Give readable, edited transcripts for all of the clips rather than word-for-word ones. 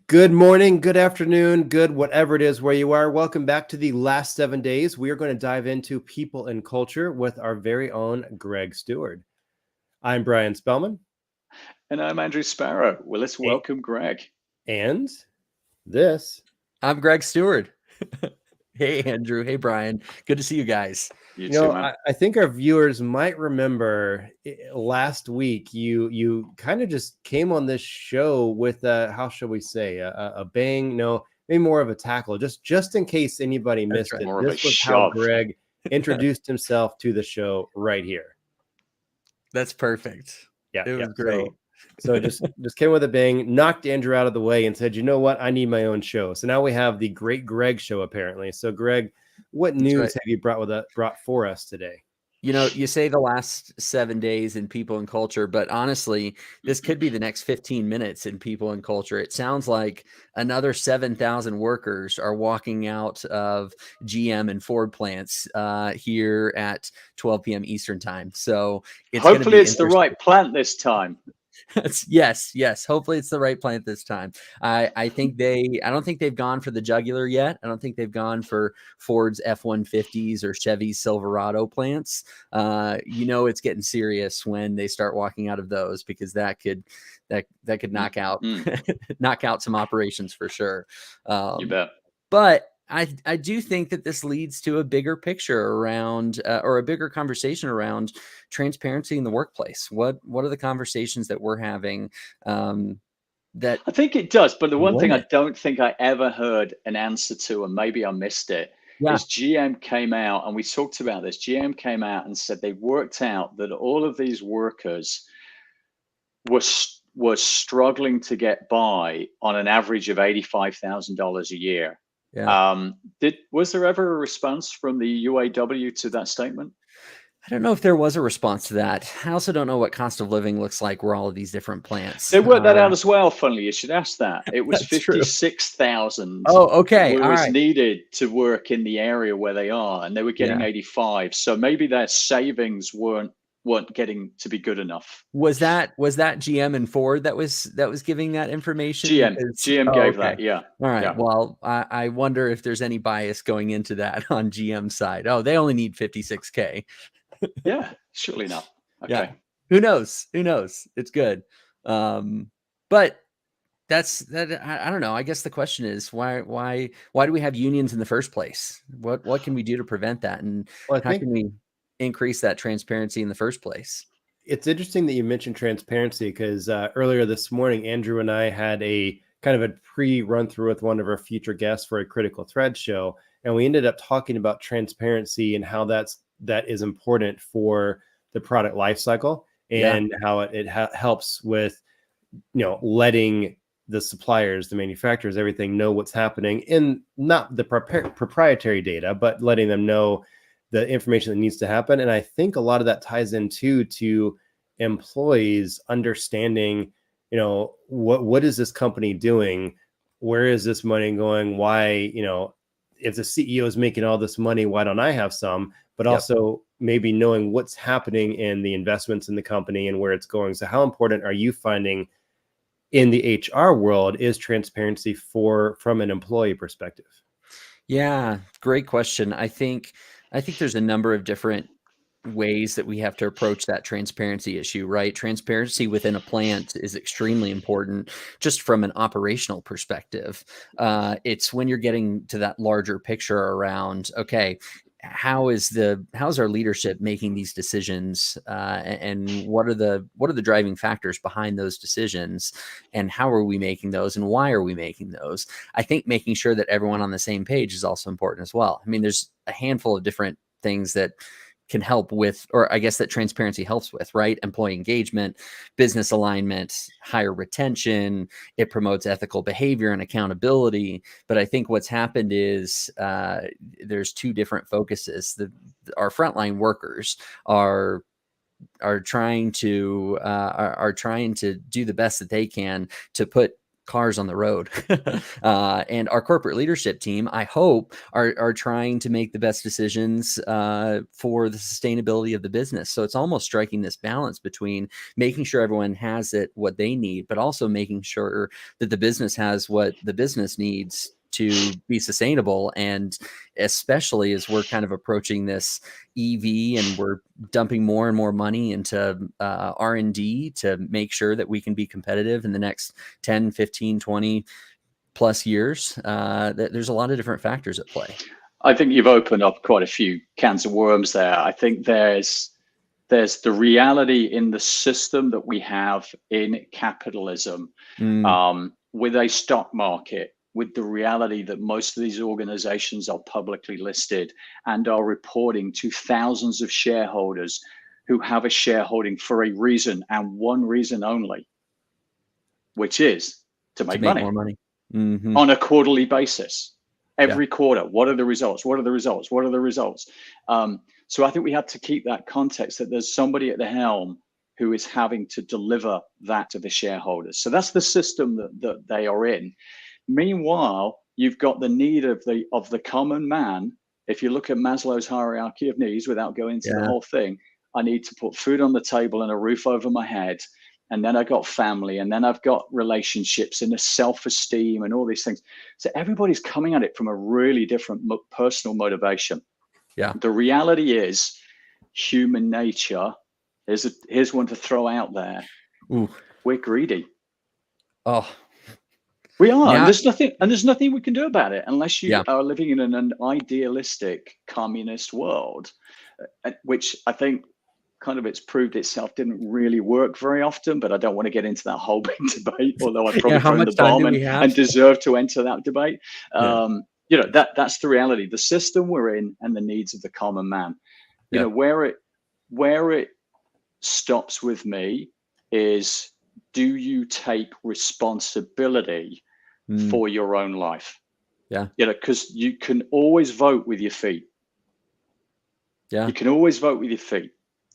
Good morning, good afternoon, good whatever it is where you are. Welcome back to the last 7 days. We are going to dive into people and culture with our very own Greg Stewart. I'm Bryan Spellman. And I'm Andrew Sparrow. Well, let's welcome Greg. And this. I'm Greg Stewart. Hey, Andrew. Hey, Bryan. Good to see you guys. You too, man. I think our viewers might remember last week you kind of just came on this show with how shall we say a bang? No, maybe more of a tackle. Just in case anybody missed it. This was how Greg introduced himself to the show right here. That's perfect. Yeah, it was great. So just came with a bang, knocked Andrew out of the way, and said, "You know what? I need my own show." So now we have the Great Greg Show, apparently. So, Greg, what news have you brought for us today? You know, you say the last 7 days in people and culture, but honestly, this could be the next 15 minutes in people and culture. It sounds like another 7,000 workers are walking out of GM and Ford plants here at 12 p.m. Eastern time. So hopefully it's the right plant this time. Yes. Hopefully it's the right plant this time. I don't think they've gone for the jugular yet. I don't think they've gone for Ford's F-150s or Chevy's Silverado plants. It's getting serious when they start walking out of those, because that could knock out knock out some operations for sure. You bet. But I do think that this leads to a bigger picture around or a bigger conversation around transparency in the workplace. What are the conversations that we're having? That I think it does. But the one thing I don't think I ever heard an answer to, and maybe I missed it, is GM came out, and we talked about this. GM came out and said they worked out that all of these workers were struggling to get by on an average of $85,000 a year. Yeah. Was there ever a response from the UAW to that statement? I don't know if there was a response to that. I also don't know what cost of living looks like where all of these different plants. They worked that out as well. Funnily, you should ask that. It was 56,000. Oh, okay. Was needed to work in the area where they are, and they were getting 85. So maybe their savings weren't getting to be good enough. Was that GM and Ford that was giving that information? GM gave that. Yeah. All right. Yeah. Well, I wonder if there's any bias going into that on GM's side. Oh, they only need 56K. Yeah, surely not. Okay. Yeah. Who knows? It's good. But that's that. I don't know. I guess the question is why do we have unions in the first place? What can we do to prevent that? And how can we increase that transparency in the first place? It's interesting that you mentioned transparency, because earlier this morning, Andrew and I had a kind of a pre-run through with one of our future guests for a Critical Thread show, and we ended up talking about transparency and how that is important for the product lifecycle, and how it helps with letting the suppliers, the manufacturers, everything know what's happening in not the proprietary data, but letting them know the information that needs to happen. And I think a lot of that ties into to employees understanding, what is this company doing? Where is this money going? Why, if the CEO is making all this money, why don't I have some? But also maybe knowing what's happening in the investments in the company and where it's going. So how important are you finding in the HR world is transparency from an employee perspective? Yeah, great question. I think there's a number of different ways that we have to approach that transparency issue, right? Transparency within a plant is extremely important just from an operational perspective. It's when you're getting to that larger picture around, okay, how's our leadership making these decisions, and what are the driving factors behind those decisions, and how are we making those, and why are we making those? I think making sure that everyone on the same page is also important as well. I mean, there's a handful of different things that can help with, or I guess that transparency helps with, right? Employee engagement, business alignment, higher retention. It promotes ethical behavior and accountability. But I think what's happened is there's two different focuses. Our frontline workers are trying to do the best that they can to put cars on the road. And our corporate leadership team, I hope, are trying to make the best decisions for the sustainability of the business. So it's almost striking this balance between making sure everyone has what they need, but also making sure that the business has what the business needs to be sustainable. And especially as we're kind of approaching this EV and we're dumping more and more money into R&D to make sure that we can be competitive in the next 10, 15, 20 plus years, there's a lot of different factors at play. I think you've opened up quite a few cans of worms there. I think there's the reality in the system that we have in capitalism, with a stock market, with the reality that most of these organizations are publicly listed and are reporting to thousands of shareholders who have a shareholding for a reason and one reason only, which is to make money. More money. On a quarterly basis. Every quarter, what are the results? What are the results? What are the results? So I think we have to keep that context that there's somebody at the helm who is having to deliver that to the shareholders. So that's the system that they are in. Meanwhile, you've got the need of the common man. If you look at Maslow's hierarchy of needs, without going into the whole thing, I need to put food on the table and a roof over my head. And then I got family, and then I've got relationships and a self-esteem and all these things. So everybody's coming at it from a really different personal motivation. Yeah. The reality is human nature. Here's one to throw out there. Ooh. We're greedy. Oh, we are. Yeah. And there's nothing we can do about it unless you are living in an idealistic communist world, which I think kind of it's proved itself didn't really work very often, but I don't want to get into that whole big debate, although I probably thrown the bomb and deserve to enter that debate. You know, that's the reality, the system we're in and the needs of the common man. You know, where it stops with me is, do you take responsibility for your own life? Yeah. You know, because you can always vote with your feet. Yeah. You can always vote with your feet.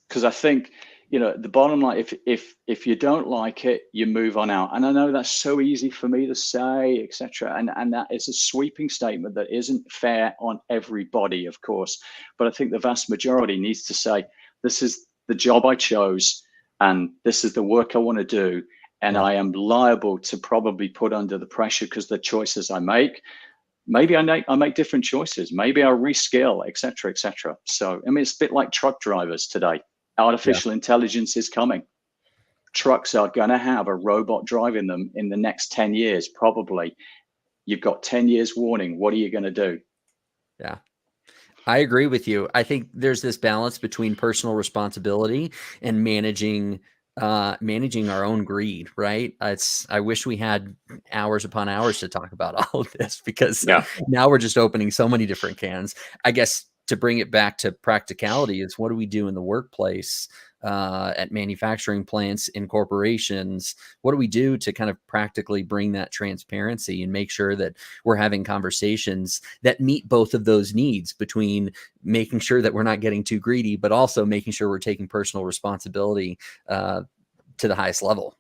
Because I think, you know, the bottom line, if you don't like it, you move on out. And I know that's so easy for me to say, etc. And that is a sweeping statement that isn't fair on everybody, of course. But I think the vast majority needs to say, this is the job I chose, and this is the work I want to do. And I am liable to probably put under the pressure because the choices I make. Maybe I make different choices. Maybe I reskill, etc., etc. So, I mean, it's a bit like truck drivers today. Artificial intelligence is coming. Trucks are going to have a robot driving them in the next 10 years, probably. You've got 10 years warning. What are you going to do? Yeah, I agree with you. I think there's this balance between personal responsibility and managing our own greed, right? I wish we had hours upon hours to talk about all of this, because now we're just opening so many different cans. I guess to bring it back to practicality is, what do we do in the workplace, at manufacturing plants, in corporations? What do we do to kind of practically bring that transparency and make sure that we're having conversations that meet both of those needs, between making sure that we're not getting too greedy, but also making sure we're taking personal responsibility to the highest level?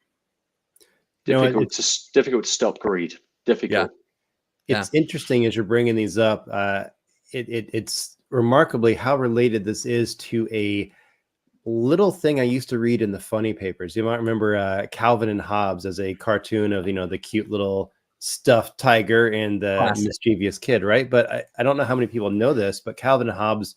Difficult to stop greed. Difficult. It's interesting as you're bringing these up. It's remarkably how related this is to a little thing I used to read in the funny papers. You might remember Calvin and Hobbes as a cartoon of, you know, the cute little stuffed tiger and the mischievous kid, right? But I don't know how many people know this, but Calvin and Hobbes,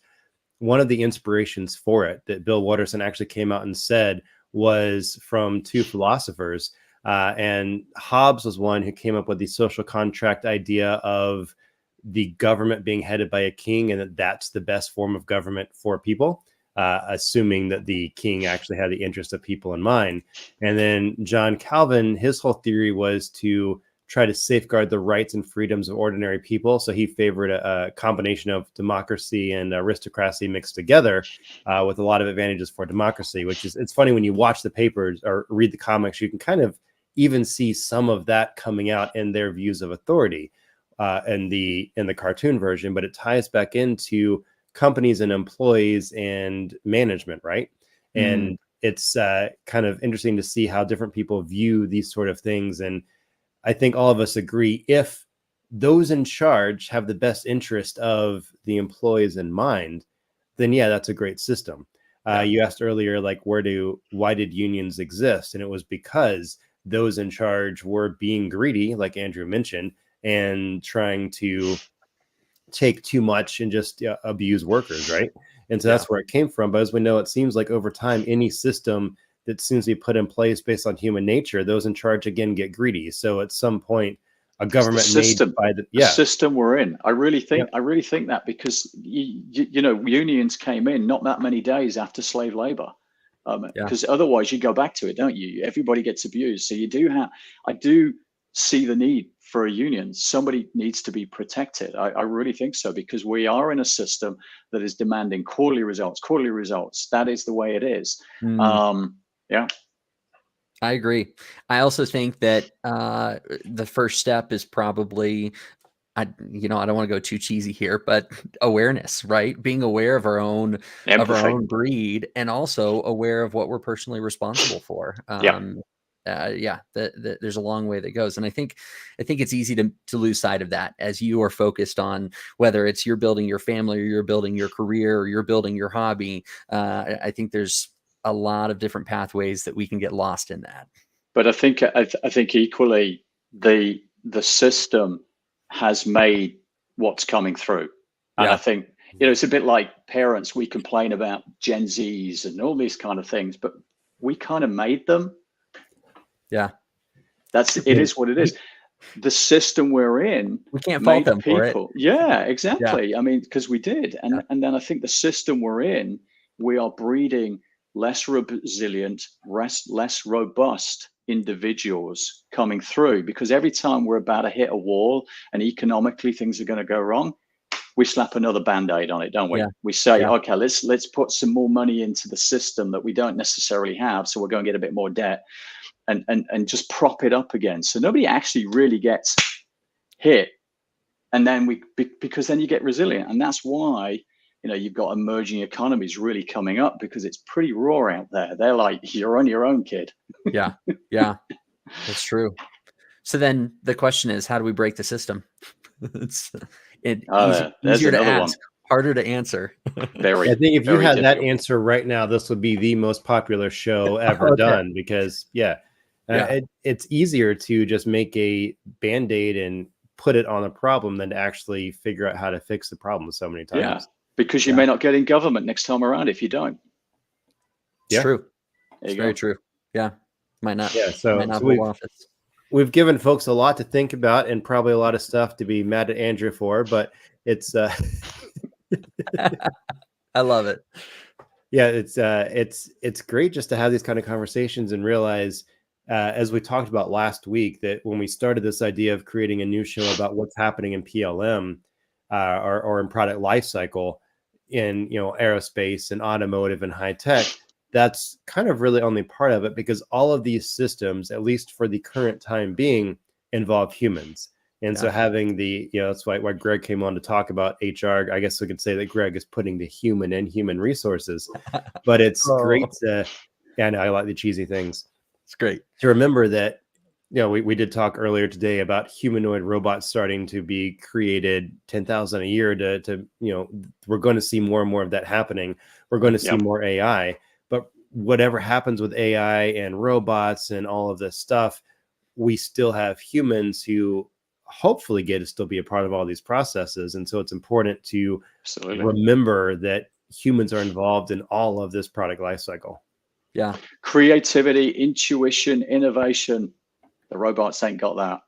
one of the inspirations for it that Bill Watterson actually came out and said was from two philosophers. And Hobbes was one who came up with the social contract idea of the government being headed by a king, and that's the best form of government for people, assuming that the king actually had the interest of people in mind. And then John Calvin, his whole theory was to try to safeguard the rights and freedoms of ordinary people. So he favored a combination of democracy and aristocracy mixed together, with a lot of advantages for democracy, which is, it's funny when you watch the papers or read the comics, you can kind of even see some of that coming out in their views of authority in the cartoon version, but it ties back into companies and employees and management, right? And it's kind of interesting to see how different people view these sort of things. And I think all of us agree, if those in charge have the best interest of the employees in mind, then yeah, that's a great system. You asked earlier, like, why did unions exist? And it was because those in charge were being greedy, like Andrew mentioned, and trying to take too much and just abuse workers, right? And so that's where it came from. But as we know, it seems like over time, any system that seems to be put in place based on human nature, those in charge again get greedy. So at some point, a government made by the system we're in. I really think that, because you know, unions came in not that many days after slave labor, because otherwise you go back to it, don't you? Everybody gets abused. So I do see the need for a union. Somebody needs to be protected. I really think so, because we are in a system that is demanding quarterly results. That is the way it is. Yeah. I agree. I also think that the first step is probably, I don't want to go too cheesy here, but awareness, right? Being aware of our own greed, and also aware of what we're personally responsible for. There's a long way that goes, and I think it's easy to lose sight of that as you are focused on whether it's you're building your family, or you're building your career, or you're building your hobby. I think there's a lot of different pathways that we can get lost in that. But I think equally the system has made what's coming through. And I think, it's a bit like parents. We complain about Gen Zs and all these kind of things, but we kind of made them. Yeah. It is what it is. The system we're in, we can't fault them for it. Yeah, exactly. Yeah. I mean, because we did. And then I think the system we're in, we are breeding less resilient, less robust individuals coming through, because every time we're about to hit a wall and economically things are going to go wrong, we slap another band-aid on it, don't we? We say, okay, let's put some more money into the system that we don't necessarily have, so we're going to get a bit more debt, and just prop it up again, so nobody actually really gets hit. And then because then you get resilient, and that's why you've got emerging economies really coming up, because it's pretty raw out there. They're like, you're on your own, kid. Yeah, that's true. So then the question is, how do we break the system? Easier to ask, harder to answer. I think if you had that answer right now, this would be the most popular show ever done, because it's easier to just make a Band-Aid and put it on a problem than to actually figure out how to fix the problem so many times. Yeah. Because you may not get in government next time around if you don't. It's true. It's very true. Yeah. Might not. Yeah. So we've given folks a lot to think about, and probably a lot of stuff to be mad at Andrew for, but it's I love it. Yeah, it's great just to have these kind of conversations and realize, as we talked about last week, that when we started this idea of creating a new show about what's happening in PLM, or in product lifecycle, in aerospace and automotive and high tech, that's kind of really only part of it, because all of these systems, at least for the current time being, involve humans. And so having that's why Greg came on to talk about HR. I guess we could say that Greg is putting the human in human resources, but it's great to, I like the cheesy things. It's great to remember that, we did talk earlier today about humanoid robots starting to be created 10,000 a year to we're going to see more and more of that happening. We're going to see more AI, but whatever happens with AI and robots and all of this stuff, we still have humans who hopefully get to still be a part of all these processes. And so it's important to remember that humans are involved in all of this product lifecycle. Yeah. Creativity, intuition, innovation. The robots ain't got that.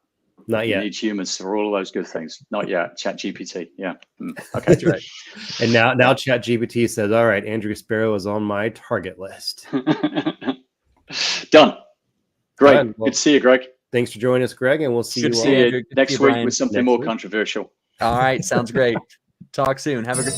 Not yet. You need humans for all of those good things. Not yet. ChatGPT. Yeah. Okay. That's right. And now ChatGPT says, all right, Andrew Sparrow is on my target list. Done. Great. Well, good to see you, Greg. Thanks for joining us, Greg. And we'll see you next week with something more controversial. All right. Sounds great. Talk soon. Have a good